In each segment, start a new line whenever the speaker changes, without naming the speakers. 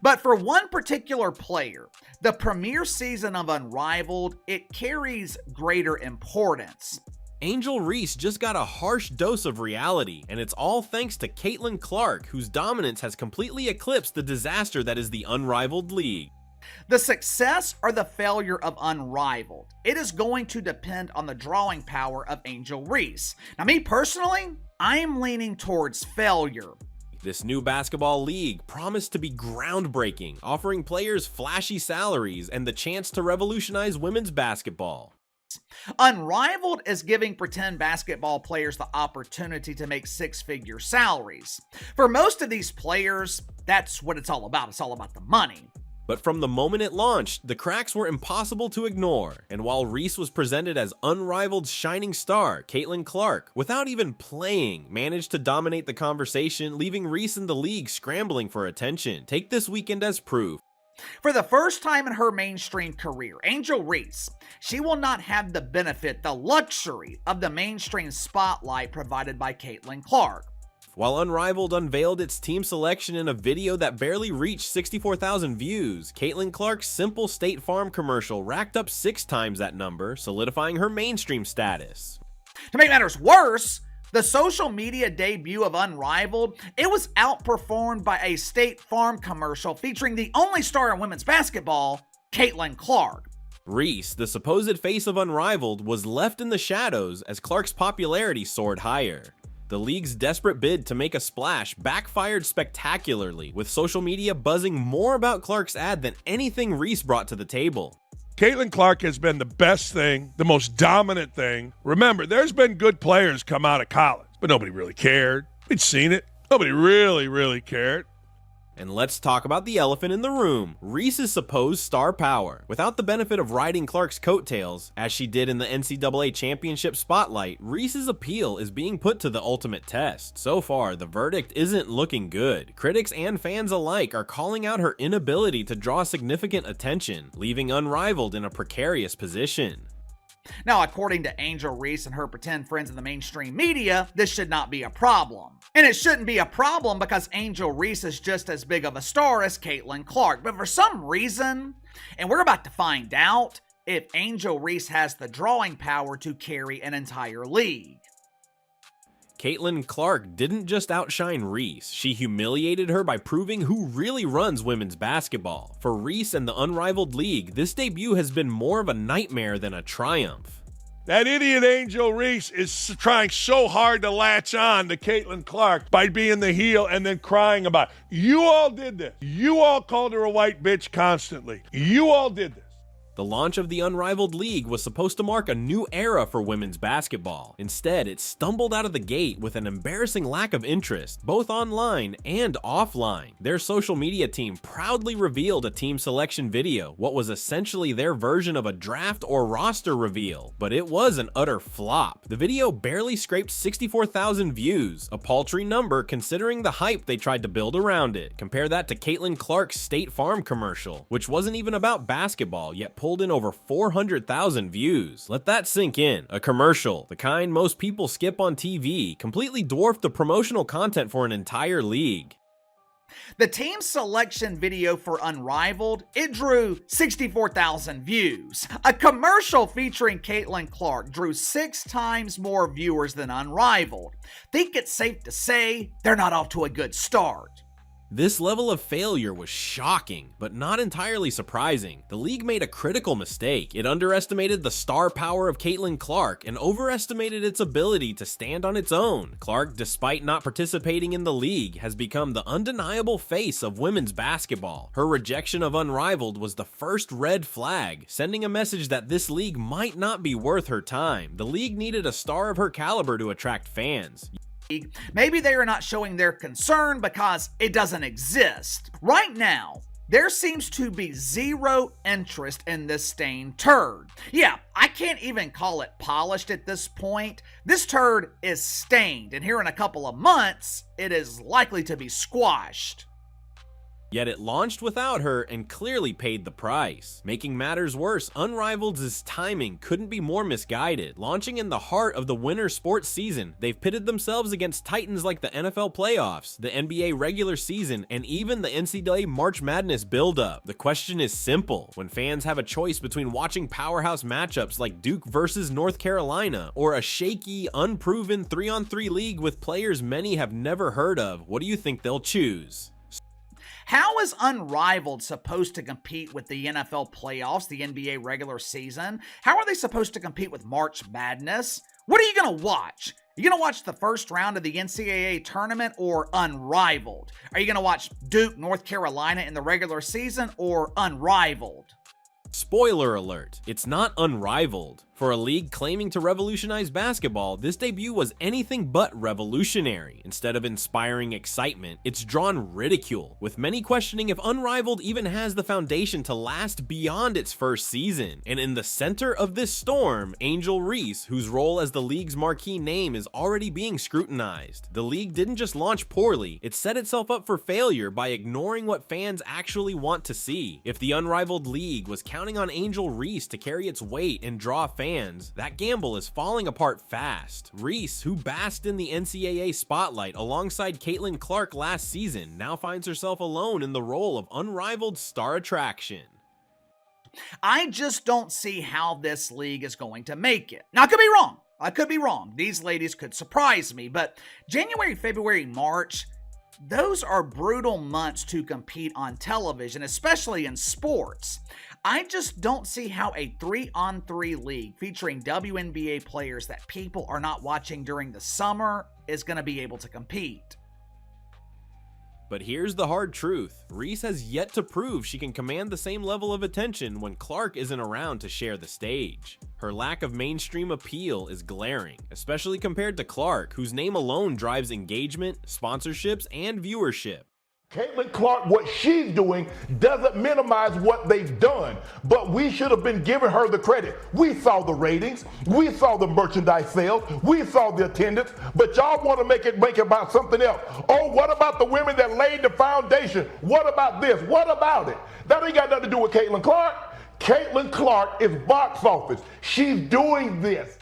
But for one particular player, the premiere season of Unrivaled, it carries greater importance.
Angel Reese just got a harsh dose of reality, and it's all thanks to Caitlin Clark, whose dominance has completely eclipsed the disaster that is the Unrivaled League.
The success or the failure of Unrivaled, it is going to depend on the drawing power of Angel Reese. Now, me personally, I am leaning towards failure.
This new basketball league promised to be groundbreaking, offering players flashy salaries and the chance to revolutionize women's basketball.
Unrivaled is giving pretend basketball players the opportunity to make six-figure salaries. For most of these players, that's what it's all about. It's all about the money.
But from the moment it launched, the cracks were impossible to ignore, and while Reese was presented as Unrivaled's shining star, Caitlin Clark, without even playing, managed to dominate the conversation, leaving Reese and the league scrambling for attention. Take this weekend as proof.
For the first time in her mainstream career, Angel Reese, she will not have the benefit, the luxury of the mainstream spotlight provided by Caitlin Clark.
While Unrivaled unveiled its team selection in a video that barely reached 64,000 views, Caitlin Clark's simple State Farm commercial racked up 6 times that number, solidifying her mainstream status.
To make matters worse, the social media debut of Unrivaled, it was outperformed by a State Farm commercial featuring the only star in women's basketball, Caitlin Clark.
Reese, the supposed face of Unrivaled, was left in the shadows as Clark's popularity soared higher. The league's desperate bid to make a splash backfired spectacularly, with social media buzzing more about Clark's ad than anything Reese brought to the table.
Caitlin Clark has been the best thing, the most dominant thing. Remember, there's been good players come out of college, but nobody really cared. We'd seen it. Nobody really cared.
And let's talk about the elephant in the room, Reese's supposed star power. Without the benefit of riding Clark's coattails, as she did in the NCAA championship spotlight, Reese's appeal is being put to the ultimate test. So far, the verdict isn't looking good. Critics and fans alike are calling out her inability to draw significant attention, leaving Unrivaled in a precarious position.
Now, according to Angel Reese and her pretend friends in the mainstream media, this should not be a problem. And it shouldn't be a problem because Angel Reese is just as big of a star as Caitlin Clark. But for some reason, and we're about to find out, if Angel Reese has the drawing power to carry an entire league.
Caitlin Clark didn't just outshine Reese, she humiliated her by proving who really runs women's basketball. For Reese and the Unrivaled League, this debut has been more of a nightmare than a triumph.
That idiot Angel Reese is trying so hard to latch on to Caitlin Clark by being the heel and then crying about it. You all did this. You all called her a white bitch constantly. You all did this.
The launch of the Unrivaled League was supposed to mark a new era for women's basketball. Instead, it stumbled out of the gate with an embarrassing lack of interest, both online and offline. Their social media team proudly revealed a team selection video, what was essentially their version of a draft or roster reveal, but it was an utter flop. The video barely scraped 64,000 views, a paltry number considering the hype they tried to build around it. Compare that to Caitlin Clark's State Farm commercial, which wasn't even about basketball, yet pulled in over 400,000 views. Let that sink in. A commercial, the kind most people skip on TV, completely dwarfed the promotional content for an entire league.
The team selection video for Unrivaled, it drew 64,000 views. A commercial featuring Caitlin Clark drew 6 times more viewers than Unrivaled. Think it's safe to say they're not off to a good start.
This level of failure was shocking, but not entirely surprising. The league made a critical mistake. It underestimated the star power of Caitlin Clark and overestimated its ability to stand on its own. Clark, despite not participating in the league, has become the undeniable face of women's basketball. Her rejection of Unrivaled was the first red flag, sending a message that this league might not be worth her time. The league needed a star of her caliber to attract fans.
Maybe they are not showing their concern because it doesn't exist. Right now, there seems to be zero interest in this stained turd. Yeah, I can't even call it polished at this point. This turd is stained, and here in a couple of months, it is likely to be squashed.
Yet it launched without her and clearly paid the price. Making matters worse, Unrivaled's timing couldn't be more misguided. Launching in the heart of the winter sports season, they've pitted themselves against titans like the NFL playoffs, the NBA regular season, and even the NCAA March Madness build-up. The question is simple. When fans have a choice between watching powerhouse matchups like Duke versus North Carolina or a shaky, unproven 3-on-3 league with players many have never heard of, what do you think they'll choose?
How is Unrivaled supposed to compete with the NFL playoffs, the NBA regular season? How are they supposed to compete with March Madness? What are you going to watch? Are you going to watch the first round of the NCAA tournament or Unrivaled? Are you going to watch Duke, North Carolina in the regular season or Unrivaled?
Spoiler alert, it's not Unrivaled. For a league claiming to revolutionize basketball, this debut was anything but revolutionary. Instead of inspiring excitement, it's drawn ridicule, with many questioning if Unrivaled even has the foundation to last beyond its first season. And in the center of this storm, Angel Reese, whose role as the league's marquee name is already being scrutinized. The league didn't just launch poorly, it set itself up for failure by ignoring what fans actually want to see. If the Unrivaled league was counting on Angel Reese to carry its weight and draw fans, that gamble is falling apart fast. Reese, who basked in the NCAA spotlight alongside Caitlin Clark last season, now finds herself alone in the role of Unrivaled star attraction.
I just don't see how this league is going to make it. Now, I could be wrong. I could be wrong. These ladies could surprise me, but January, February, March, those are brutal months to compete on television, especially in sports. I just don't see how a 3-on-3 league featuring WNBA players that people are not watching during the summer is going to be able to compete.
But here's the hard truth. Reese has yet to prove she can command the same level of attention when Clark isn't around to share the stage. Her lack of mainstream appeal is glaring, especially compared to Clark, whose name alone drives engagement, sponsorships, and viewership.
Caitlin Clark, what she's doing doesn't minimize what they've done, but we should have been giving her the credit. We saw the ratings, we saw the merchandise sales, we saw the attendance, but y'all want to make it about something else. Oh, what about the women that laid the foundation? What about this? What about it? That ain't got nothing to do with Caitlin Clark. Caitlin Clark is box office. She's doing this.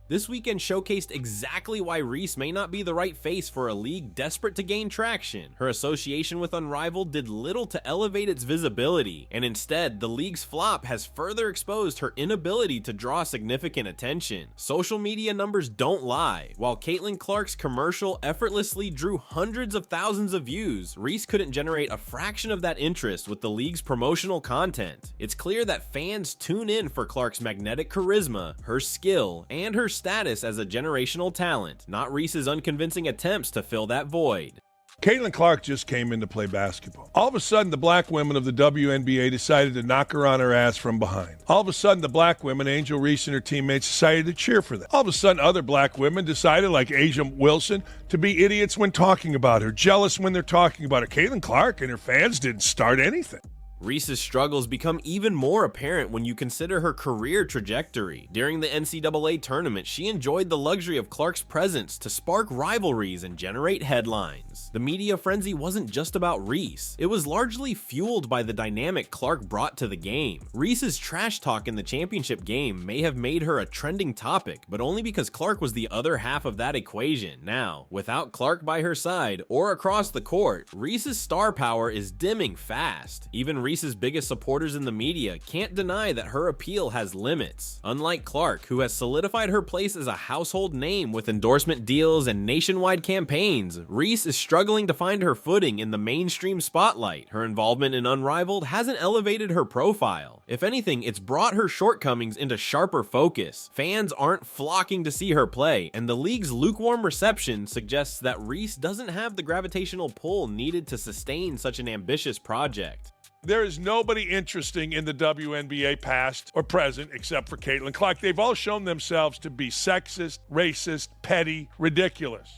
This weekend showcased exactly why Reese may not be the right face for a league desperate to gain traction. Her association with Unrivaled did little to elevate its visibility, and instead, the league's flop has further exposed her inability to draw significant attention. Social media numbers don't lie. While Caitlin Clark's commercial effortlessly drew hundreds of thousands of views, Reese couldn't generate a fraction of that interest with the league's promotional content. It's clear that fans tune in for Clark's magnetic charisma, her skill, and her status as a generational talent, not Reese's unconvincing attempts to fill that void.
Caitlin Clark just came in to play basketball. All of a sudden, the black women of the WNBA decided to knock her on her ass from behind. All of a sudden, the black women, Angel Reese and her teammates, decided to cheer for them. All of a sudden, other black women decided, like Asia Wilson, to be idiots when talking about her, jealous when they're talking about her. Caitlin Clark and her fans didn't start anything.
Reese's struggles become even more apparent when you consider her career trajectory. During the NCAA tournament, she enjoyed the luxury of Clark's presence to spark rivalries and generate headlines. The media frenzy wasn't just about Reese. It was largely fueled by the dynamic Clark brought to the game. Reese's trash talk in the championship game may have made her a trending topic, but only because Clark was the other half of that equation. Now, without Clark by her side or across the court, Reese's star power is dimming fast. Even Reese's biggest supporters in the media can't deny that her appeal has limits. Unlike Clark, who has solidified her place as a household name with endorsement deals and nationwide campaigns, Reese is struggling to find her footing in the mainstream spotlight. Her involvement in Unrivaled hasn't elevated her profile. If anything, it's brought her shortcomings into sharper focus. Fans aren't flocking to see her play, and the league's lukewarm reception suggests that Reese doesn't have the gravitational pull needed to sustain such an ambitious project.
There is nobody interesting in the WNBA past or present except for Caitlin Clark. They've all shown themselves to be sexist, racist, petty, ridiculous.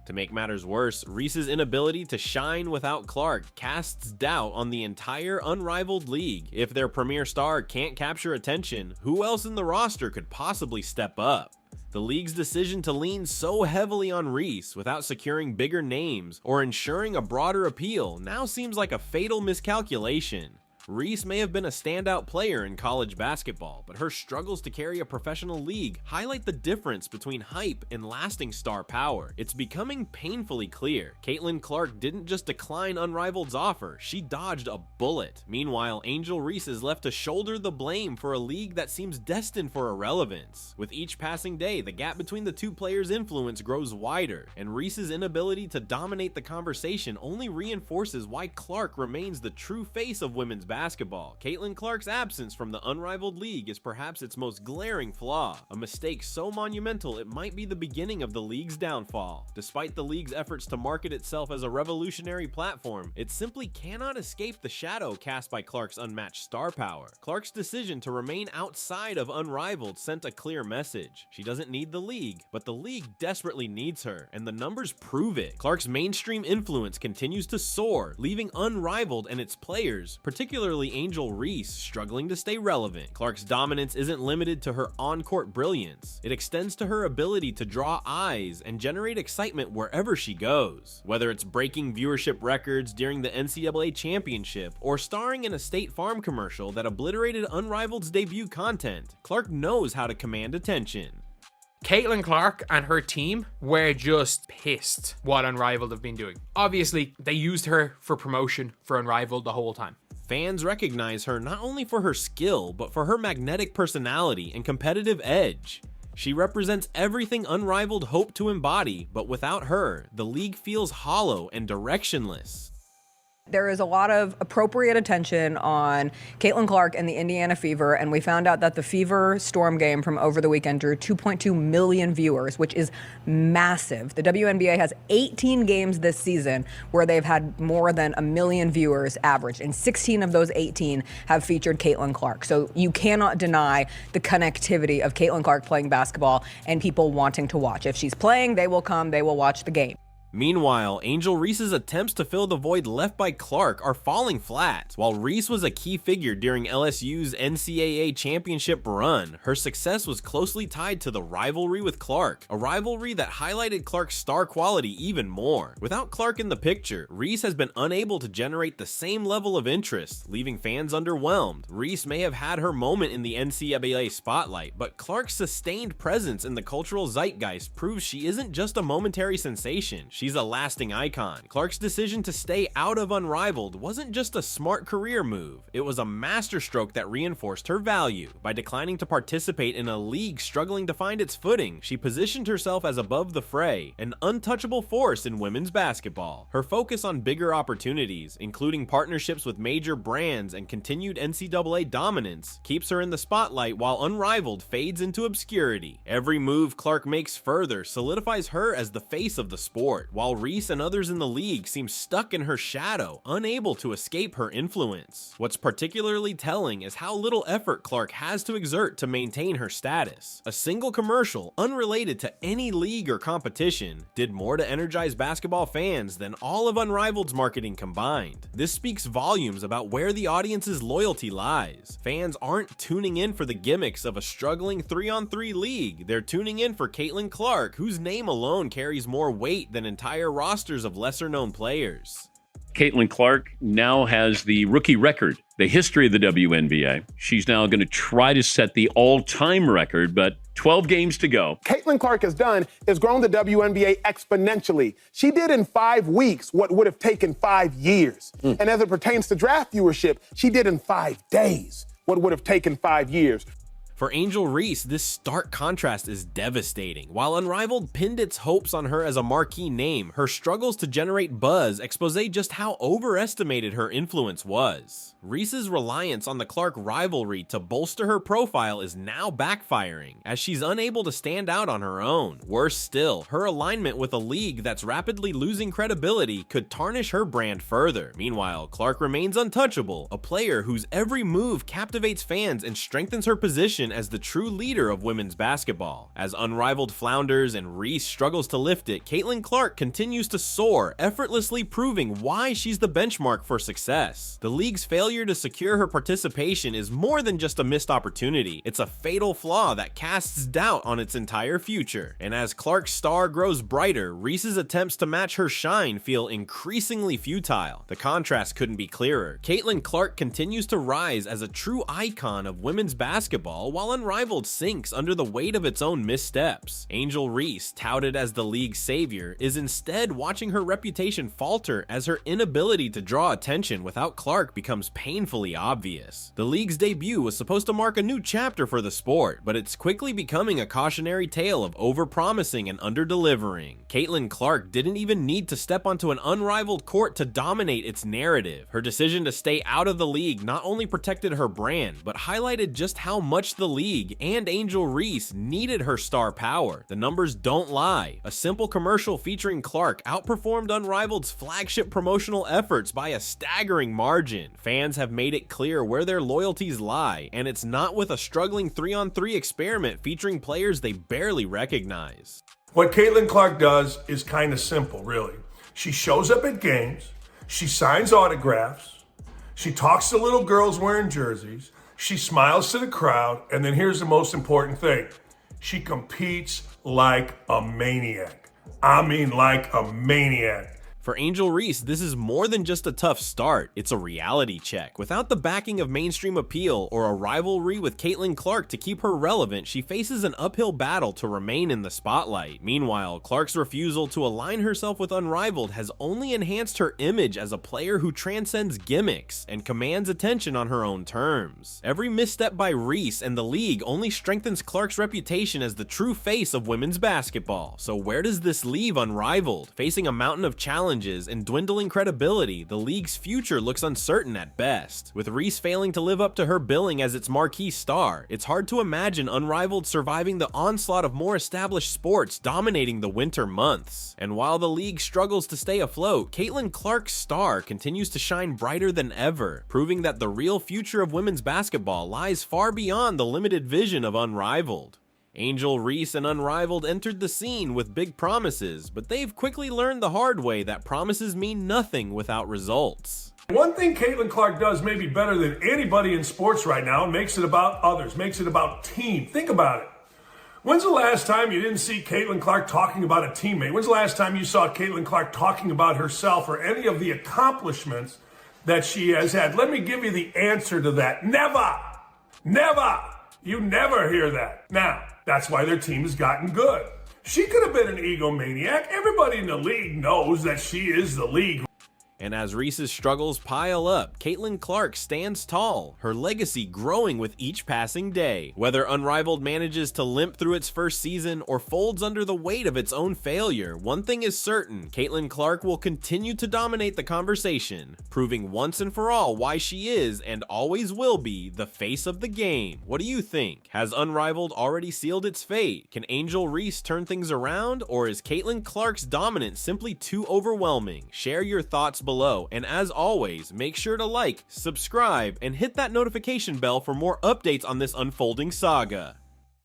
To make matters worse, Reese's inability to shine without Clark casts doubt on the entire Unrivaled league. If their premier star can't capture attention, who else in the roster could possibly step up? The league's decision to lean so heavily on Reese without securing bigger names or ensuring a broader appeal now seems like a fatal miscalculation. Reese may have been a standout player in college basketball, but her struggles to carry a professional league highlight the difference between hype and lasting star power. It's becoming painfully clear. Caitlin Clark didn't just decline Unrivaled's offer, she dodged a bullet. Meanwhile, Angel Reese is left to shoulder the blame for a league that seems destined for irrelevance. With each passing day, the gap between the two players' influence grows wider, and Reese's inability to dominate the conversation only reinforces why Clark remains the true face of women's basketball. Caitlin Clark's absence from the Unrivaled League is perhaps its most glaring flaw, a mistake so monumental it might be the beginning of the league's downfall. Despite the league's efforts to market itself as a revolutionary platform, it simply cannot escape the shadow cast by Clark's unmatched star power. Clark's decision to remain outside of Unrivaled sent a clear message. She doesn't need the league, but the league desperately needs her, and the numbers prove it. Clark's mainstream influence continues to soar, leaving Unrivaled and its players, particularly Angel Reese, struggling to stay relevant. Clark's dominance isn't limited to her on-court brilliance. It extends to her ability to draw eyes and generate excitement wherever she goes. Whether it's breaking viewership records during the NCAA championship or starring in a State Farm commercial that obliterated Unrivaled's debut content, Clark knows how to command attention.
Caitlin Clark and her team were just pissed what Unrivaled have been doing. Obviously, they used her for promotion for Unrivaled the whole time.
Fans recognize her not only for her skill, but for her magnetic personality and competitive edge. She represents everything Unrivaled hoped to embody, but without her, the league feels hollow and directionless.
There is a lot of appropriate attention on Caitlin Clark and the Indiana Fever, and we found out that the Fever Storm game from over the weekend drew 2.2 million viewers, which is massive. The WNBA has 18 games this season where they've had more than 1 million viewers average, and 16 of those 18 have featured Caitlin Clark. So you cannot deny the connectivity of Caitlin Clark playing basketball and people wanting to watch. If she's playing, they will come, they will watch the game.
Meanwhile, Angel Reese's attempts to fill the void left by Clark are falling flat. While Reese was a key figure during LSU's NCAA championship run, her success was closely tied to the rivalry with Clark, a rivalry that highlighted Clark's star quality even more. Without Clark in the picture, Reese has been unable to generate the same level of interest, leaving fans underwhelmed. Reese may have had her moment in the NCAA spotlight, but Clark's sustained presence in the cultural zeitgeist proves she isn't just a momentary sensation. She's a lasting icon. Clark's decision to stay out of Unrivaled wasn't just a smart career move, it was a masterstroke that reinforced her value. By declining to participate in a league struggling to find its footing, she positioned herself as above the fray, an untouchable force in women's basketball. Her focus on bigger opportunities, including partnerships with major brands and continued NCAA dominance, keeps her in the spotlight while Unrivaled fades into obscurity. Every move Clark makes further solidifies her as the face of the sport, while Reese and others in the league seem stuck in her shadow, unable to escape her influence. What's particularly telling is how little effort Clark has to exert to maintain her status. A single commercial, unrelated to any league or competition, did more to energize basketball fans than all of Unrivaled's marketing combined. This speaks volumes about where the audience's loyalty lies. Fans aren't tuning in for the gimmicks of a struggling 3-on-3 league, they're tuning in for Caitlin Clark, whose name alone carries more weight than entire rosters of lesser-known players.
Caitlin Clark now has the rookie record, the history of the WNBA. She's now going to try to set the all-time record, but 12 games to go.
Caitlin Clark has done is grown the WNBA exponentially. She did in 5 weeks what would have taken 5 years. And as it pertains to draft viewership, she did in 5 days what would have taken 5 years.
For Angel Reese, this stark contrast is devastating. While Unrivaled pinned its hopes on her as a marquee name, her struggles to generate buzz expose just how overestimated her influence was. Reese's reliance on the Clark rivalry to bolster her profile is now backfiring, as she's unable to stand out on her own. Worse still, her alignment with a league that's rapidly losing credibility could tarnish her brand further. Meanwhile, Clark remains untouchable, a player whose every move captivates fans and strengthens her position position as the true leader of women's basketball. As Unrivaled flounders and Reese struggles to lift it, Caitlin Clark continues to soar, effortlessly proving why she's the benchmark for success. The league's failure to secure her participation is more than just a missed opportunity. It's a fatal flaw that casts doubt on its entire future. And as Clark's star grows brighter, Reese's attempts to match her shine feel increasingly futile. The contrast couldn't be clearer. Caitlin Clark continues to rise as a true icon of women's basketball, while Unrivaled sinks under the weight of its own missteps. Angel Reese, touted as the league's savior, is instead watching her reputation falter as her inability to draw attention without Clark becomes painfully obvious. The league's debut was supposed to mark a new chapter for the sport, but it's quickly becoming a cautionary tale of overpromising and underdelivering. Caitlin Clark didn't even need to step onto an Unrivaled court to dominate its narrative. Her decision to stay out of the league not only protected her brand, but highlighted just how much the league and Angel Reese needed her star power. The numbers don't lie. A simple commercial featuring Clark outperformed Unrivaled's flagship promotional efforts by a staggering margin. Fans have made it clear where their loyalties lie, and it's not with a struggling 3-on-3 experiment featuring players they barely recognize.
What Caitlin Clark does is kind of simple, really. She shows up at games, she signs autographs, she talks to little girls wearing jerseys, she smiles to the crowd, and then here's the most important thing. She competes like a maniac. I mean like a maniac.
For Angel Reese, this is more than just a tough start, it's a reality check. Without the backing of mainstream appeal or a rivalry with Caitlin Clark to keep her relevant, she faces an uphill battle to remain in the spotlight. Meanwhile, Clark's refusal to align herself with Unrivaled has only enhanced her image as a player who transcends gimmicks and commands attention on her own terms. Every misstep by Reese and the league only strengthens Clark's reputation as the true face of women's basketball. So where does this leave Unrivaled? Facing a mountain of challenges and dwindling credibility, the league's future looks uncertain at best. With Reese failing to live up to her billing as its marquee star, it's hard to imagine Unrivaled surviving the onslaught of more established sports dominating the winter months. And while the league struggles to stay afloat, Caitlin Clark's star continues to shine brighter than ever, proving that the real future of women's basketball lies far beyond the limited vision of Unrivaled. Angel Reese and Unrivaled entered the scene with big promises, but they've quickly learned the hard way that promises mean nothing without results.
One thing Caitlin Clark does maybe better than anybody in sports right now makes it about others, makes it about team. Think about it. When's the last time you didn't see Caitlin Clark talking about a teammate? When's the last time you saw Caitlin Clark talking about herself or any of the accomplishments that she has had? Let me give you the answer to that. Never! Never! You never hear that. Now, that's why their team has gotten good. She could have been an egomaniac. Everybody in the league knows that she is the league.
And as Reese's struggles pile up, Caitlin Clark stands tall, her legacy growing with each passing day. Whether Unrivaled manages to limp through its first season or folds under the weight of its own failure, one thing is certain: Caitlin Clark will continue to dominate the conversation, proving once and for all why she is and always will be the face of the game. What do you think? Has Unrivaled already sealed its fate? Can Angel Reese turn things around, or is Caitlin Clark's dominance simply too overwhelming? Share your thoughts below, and as always, make sure to like, subscribe, and hit that notification bell for more updates on this unfolding saga.